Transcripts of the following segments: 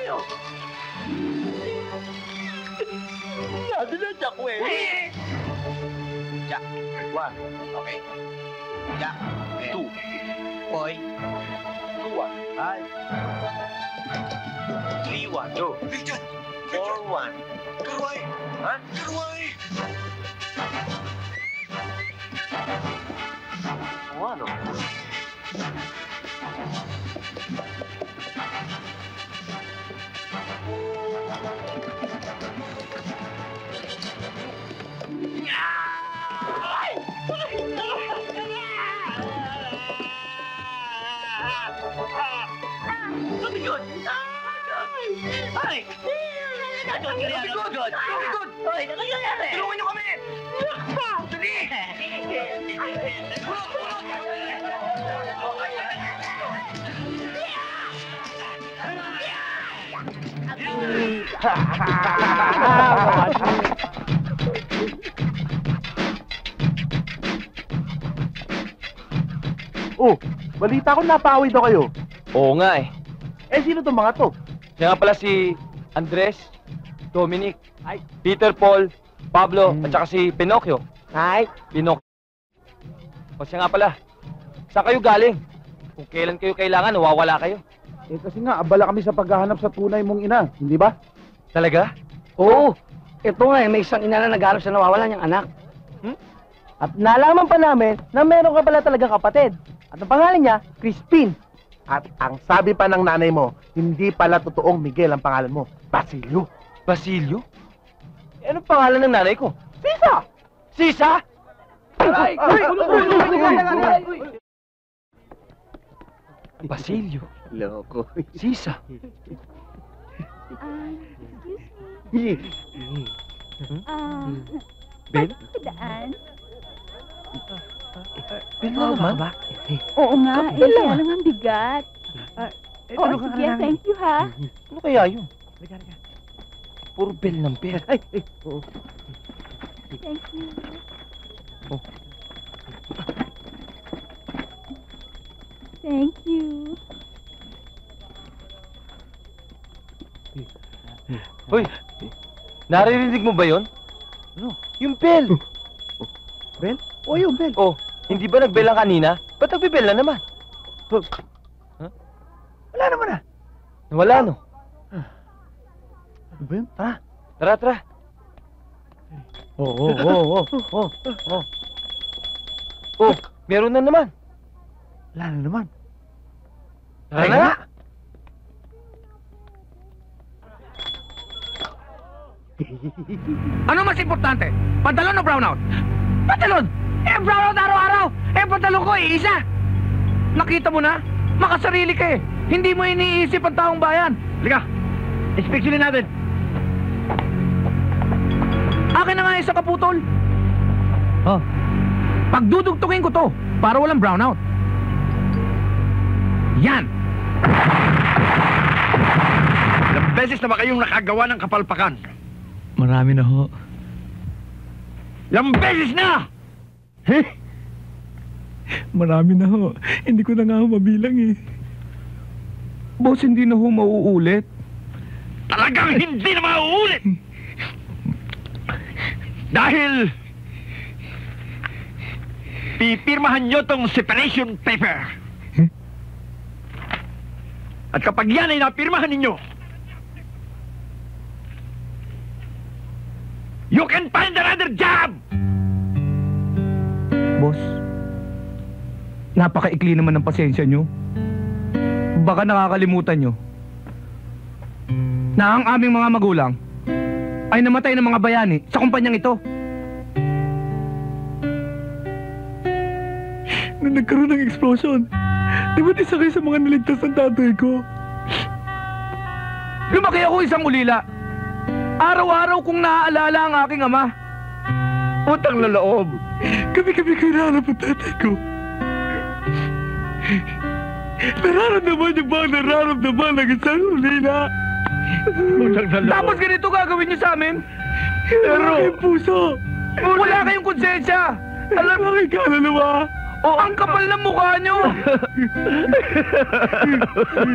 nyo. Sabi na Jack, eh. Jack, 1. Okay. Jack, 2. Boy, 2-1. Ay. 3-1. 2. 4-1. Karway! Ha? Karway! O ano? Ano yun? Ay! Good! Ay, nangyayari! Tulungan niyo kami! Dali! Oh, balita ko napawid daw kayo. Oo nga eh. Eh, sino tong mga to? Siya nga pala si Andres, Dominic, Peter Paul, Pablo, at saka si Pinocchio. Pinocchio. O siya nga pala, saan kayo galing? Kung kailan kayo kailangan, nawawala kayo. Eh, kasi nga, abala kami sa paghahanap sa tunay mong ina, hindi ba? Talaga? Oo. Ito nga may isang ina na naghahanap sa nawawalan niyang anak. At nalaman pa namin na meron ka pala talagang kapatid. At ang pangalan niya, Crispin. At ang sabi pa ng nanay mo, hindi pala totoong Miguel ang pangalan mo, Basilio. Basilio? Eh, anong pangalan ng nanay ko? Sisa! Sisa? Ay! Basilio. Loko. Sisa. Ben? Daan? Ben naman? Oo nga, Ben kaya naman. lang ang bigat. Oo, sige, thank you ha. Ano kaya yun? Puro bell ng bell. Ay! Thank you. Oh. Thank you. Hoy! Naririnig mo ba yun? Ano? Yung bell! Bel? O yung Bel. Oh, hindi ba nagbell ang kanina? Ba't nagbibell na naman? Wala naman ah. Wala no? Ano ba yun? Ha? Tara, tara. Oo. Oh, meron na naman. Wala na naman. Tara na nga. Ano mas importante? Pantalon o brownout? Pantalon! Eh, brownout araw-araw! Eh, pantalon ko isa! Nakita mo na? Makasarili ka eh! Hindi mo iniisip ang taong bayan! Liga! Inspeksyonin natin! Akin na nga isa kaputol! Oh. Pagdudugtungin ko to para walang brownout. Yan! Ilang beses na ba kayong nakagawa ng kapalpakan? Marami na ho. Ilang beses na! Marami na ho. Hindi ko na nga ho mabilang eh. Boss, hindi na ho mauulit. Talagang hindi na mauulit! Dahil pipirmahan nyo tong separation paper. At kapag yan ay napirmahan ninyo, you can find another job! Boss, napakaikli naman ng pasensya nyo. Baka nakakalimutan nyo na ang aming mga magulang ay namatay ng mga bayani sa kumpanyang ito. Nung nagkaroon ng explosion, di ba't isa kayo sa mga naligtas ng tatay ko? Lumaki ako isang ulila. Araw-araw kong naaalala ang aking ama. Utang na loob. Gabi-gabi ko hinahanap ang tatay ko. Nararamdaman niyo ba ang nararamdaman ng isang ulila? Utang na loob. Tapos ganito gagawin niyo sa amin? Pero, puso. Wala kayong konsensya. Alam mo kay kaluluwa. Oh, ang kapal ng mukha nyo!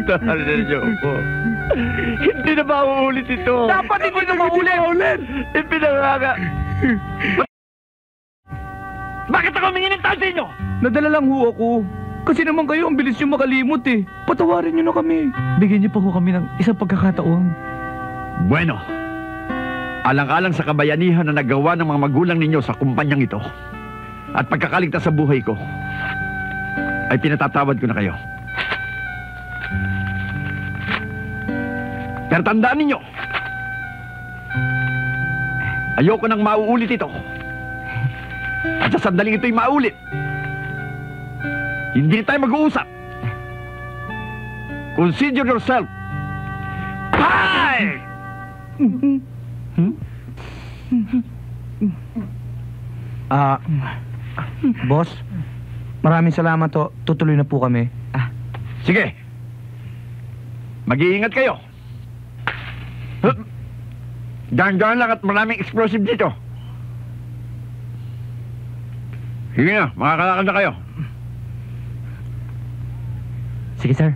Tahanan niyo po. Hindi na mauulit ito. Dapat hindi na maulit! Ipinanganga. Bakit ako humingi ng tao sa inyo? Nadala lang ho ako. Kasi naman kayo, ang bilis yung makalimot eh. Patawarin nyo na kami. Bigyan niyo pa ho kami ng isang pagkakataon. Bueno, alang-alang sa kabayanihan na nagawa ng mga magulang ninyo sa kumpanyang ito at pagkakaligtas sa buhay ko, ay pinatatawad ko na kayo. Pero tandaan ninyo, ayoko nang mauulit ito. At sa sandaling ito'y maulit, hindi tayo mag-uusap. Consider yourself fired! Boss, maraming salamat to. Tutuloy na po kami. Sige. Mag-iingat kayo. Dahan-dahan lang at maraming explosive dito. Sige na, makakalakad na kayo. Sige, sir.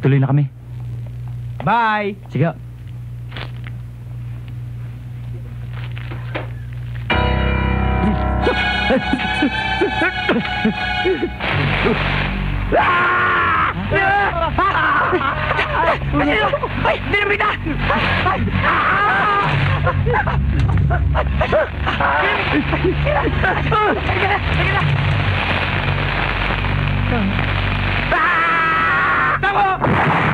Tuloy na kami. Bye! Sige. Ay! Dinamit na! Ay! Tama!